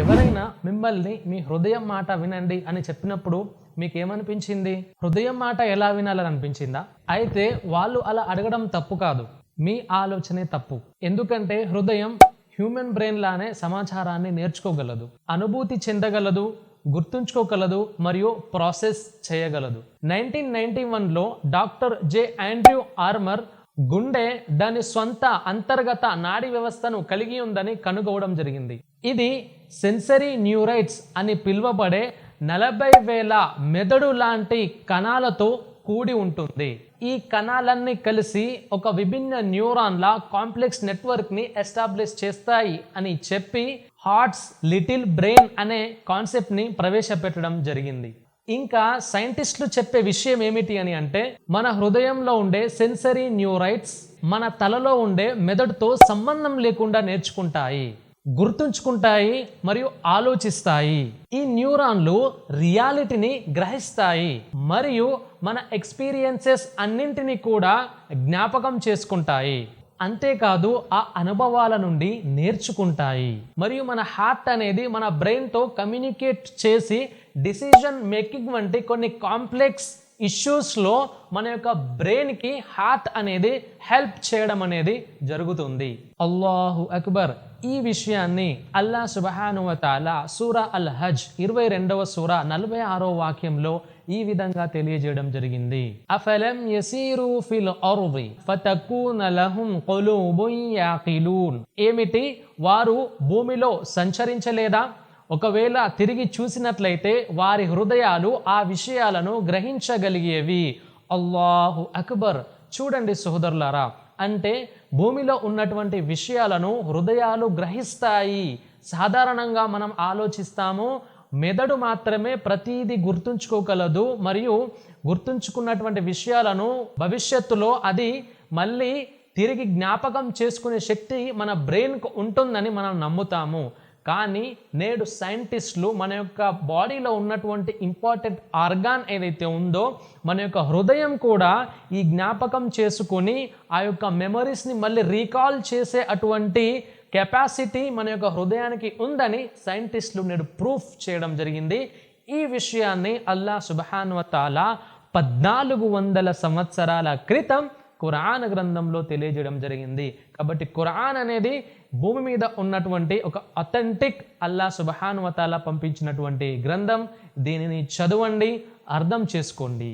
ఎవరైనా మిమ్మల్ని మీ హృదయం మాట వినండి అని చెప్పినప్పుడు మీకేమనిపించింది? హృదయం మాట ఎలా వినాలని అనిపించిందా? అయితే వాళ్ళు అలా అడగడం తప్పు కాదు, మీ ఆలోచనే తప్పు. ఎందుకంటే హృదయం హ్యూమన్ బ్రెయిన్ లానే సమాచారాన్ని నేర్చుకోగలదు, అనుభూతి చెందగలదు, గుర్తుంచుకోగలదు మరియు ప్రాసెస్ చేయగలదు. 1991లో డాక్టర్ జే ఆండ్రూ ఆర్మర్ గుండె దాని స్వంత అంతర్గత నాడీ వ్యవస్థను కలిగి ఉందని కనుగొనడం జరిగింది. ఇది సెన్సరీ న్యూరైట్స్ అని పిలువబడే 40,000 మెదడు లాంటి కణాలతో కూడి ఉంటుంది. ఈ కణాలన్నీ కలిసి ఒక విభిన్న న్యూరాన్ల కాంప్లెక్స్ నెట్వర్క్ ని ఎస్టాబ్లిష్ చేస్తాయి అని చెప్పి హార్ట్స్ లిటిల్ బ్రెయిన్ అనే కాన్సెప్ట్ ని ప్రవేశపెట్టడం జరిగింది. ఇంకా సైంటిస్టులు చెప్పే విషయం ఏమిటి అని అంటే, మన హృదయంలో ఉండే సెన్సరీ న్యూరైట్స్ మన తలలో ఉండే మెదడుతో సంబంధం లేకుండా నేర్చుకుంటాయి, గుర్తుంచుకుంటాయి మరియు ఆలోచిస్తాయి. ఈ న్యూరాన్లు రియాలిటీని గ్రహిస్తాయి మరియు మన ఎక్స్పీరియన్సెస్ అన్నింటినీ కూడా జ్ఞాపకం చేసుకుంటాయి. అంతేకాదు ఆ అనుభవాల నుండి నేర్చుకుంటాయి. మరియు మన హార్ట్ అనేది మన బ్రెయిన్తో కమ్యూనికేట్ చేసి డిసిజన్ మేకింగ్ వంటి కొన్ని కాంప్లెక్స్ ఇష్యూస్లో మన యొక్క బ్రెయిన్కి హార్ట్ అనేది హెల్ప్ చేయడం అనేది జరుగుతుంది. అల్లాహు అక్బర్. ఈ విషయాన్ని అల్లా సుబ్హానహు వ తఆలా సూరా అల్ హజ్ 22వ సూర 46వ వాక్యంలో ఈ విధంగా తెలియజేయడం జరిగింది. అఫలం యసీరు ఫిల్ అర్ది ఫతకూన లహుం ఖులూబున్ యాఖిలూన్. ఏమిటి? వారు భూమిలో సంచరించలేదా? ఒకవేళ తిరిగి చూసినట్లయితే వారి హృదయాలు ఆ విషయాలను గ్రహించగలిగేవి. అల్లాహు అక్బర్. చూడండి సహోదరులారా, అంటే భూమిలో ఉన్నటువంటి విషయాలను హృదయాలు గ్రహిస్తాయి. సాధారణంగా మనం ఆలోచిస్తాము, మెదడు మాత్రమే ప్రతీది గుర్తుంచుకోగలదు మరియు గుర్తుంచుకున్నటువంటి విషయాలను భవిష్యత్తులో అది మళ్ళీ తిరిగి జ్ఞాపకం చేసుకునే శక్తి మన బ్రెయిన్కు ఉంటుందని మనం నమ్ముతాము. కానీ నేడు సైంటిస్టులు మన యొక్క బాడీలో ఉన్నటువంటి ఇంపార్టెంట్ ఆర్గాన్ ఏదైతే ఉందో మన యొక్క హృదయం కూడా ఈ జ్ఞాపకం చేసుకొని ఆ యొక్క మెమరీస్ని మళ్ళీ రీకాల్ చేసే అటువంటి కెపాసిటీ మన యొక్క హృదయానికి ఉందని సైంటిస్టులు నేడు ప్రూఫ్ చేయడం జరిగింది. ఈ విషయాన్ని అల్లా సుబ్హానహు వ తఆలా 1400 సంవత్సరాల క్రితం ఖురాన్ గ్రంథంలో తెలియజేయడం జరిగింది. కాబట్టి ఖురాన్ అనేది భూమి మీద ఉన్నటువంటి ఒక అథెంటిక్ అల్లా సుబ్హానహు వ తఆలా పంపించినటువంటి గ్రంథం. దీనిని చదవండి, అర్థం చేసుకోండి.